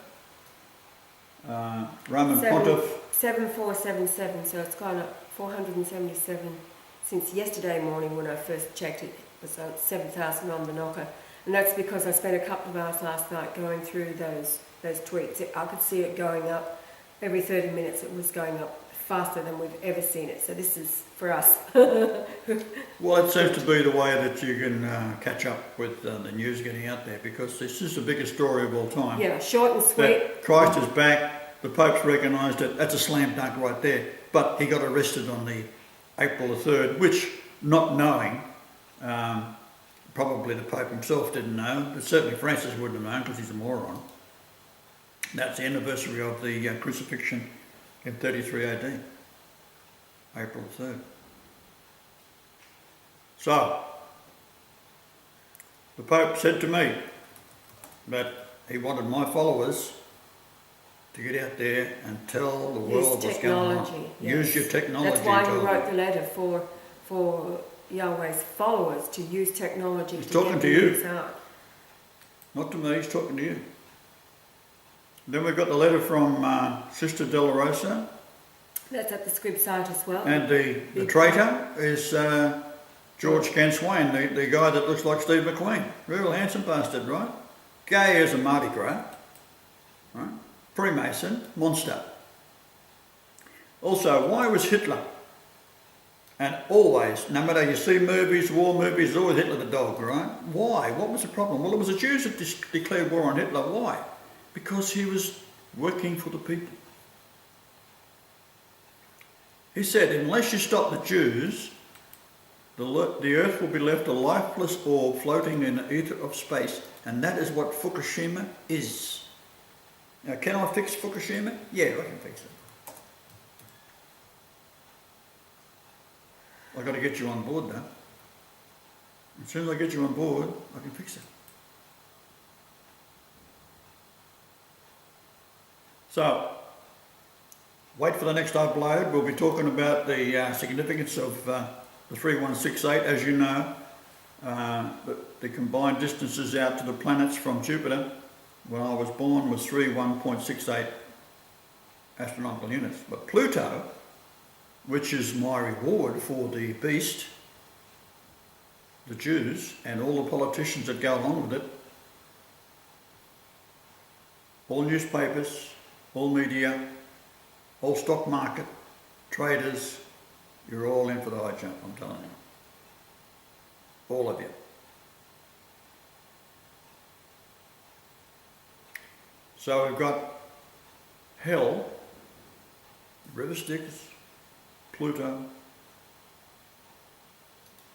Roman Pontiff. 7477, so it's gone up 477 since yesterday morning when I first checked it. It was 7,000 on the knocker. And that's because I spent a couple of hours last night going through those tweets. I could see it going up every 30 minutes. It was going up faster than we've ever seen it. So this is for us. Well, it seems to be the way that you can catch up with the news getting out there, because this is the biggest story of all time. Yeah, short and sweet. That Christ is back, the Pope's recognised it, that's a slam dunk right there. But he got arrested on the April the 3rd, which, not knowing, probably the Pope himself didn't know, but certainly Francis wouldn't have known because he's a moron. That's the anniversary of the crucifixion in 33 AD, April the 3rd. So, the Pope said to me that he wanted my followers to get out there and tell the world what's going on. Yes. Use your technology. That's why he wrote the letter for Yahweh's followers to use technology He's to talking get to the you. news out. Not to me, he's talking to you. Then we've got the letter from Sister Della Rosa. That's at the scrib site as well. And the traitor is George Ganswain, the guy that looks like Steve McQueen. Real handsome bastard, right? Gay as a Mardi Gras. Right? Freemason, monster. Also, why was Hitler? And always, no matter you see movies, war movies, always Hitler the dog, right? Why? What was the problem? Well, it was the Jews that declared war on Hitler. Why? Because he was working for the people. He said, unless you stop the Jews, the earth will be left a lifeless orb floating in the ether of space. And that is what Fukushima is. Now, can I fix Fukushima? Yeah, I can fix it. I've got to get you on board though. As soon as I get you on board, I can fix it. So, wait for the next upload. We'll be talking about the significance of the 3168. As you know, the combined distances out to the planets from Jupiter when I was born was 31.68 astronomical units. But Pluto, which is my reward for the beast, the Jews, and all the politicians that go along with it, all newspapers, all media, all stock market, traders, you're all in for the high jump, I'm telling you. All of you. So we've got Hell, River Styx, Pluto,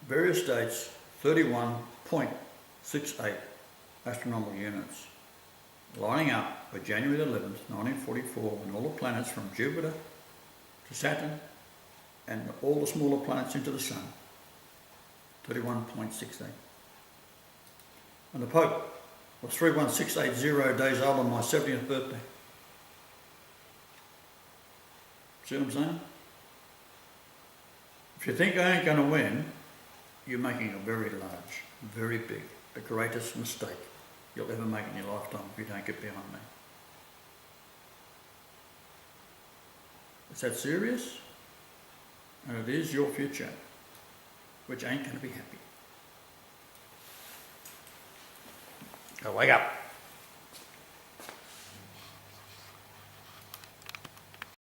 various dates, 31.68 astronomical units, lining up for January 11th, 1944, when all the planets from Jupiter to Saturn and all the smaller planets into the Sun, 31.68. And the Pope was 31680 days old on my 70th birthday. See what I'm saying? If you think I ain't going to win, you're making a very large, very big, the greatest mistake you'll ever make in your lifetime if you don't get behind me. Is that serious? And it is your future, which ain't going to be happy. Go wake up.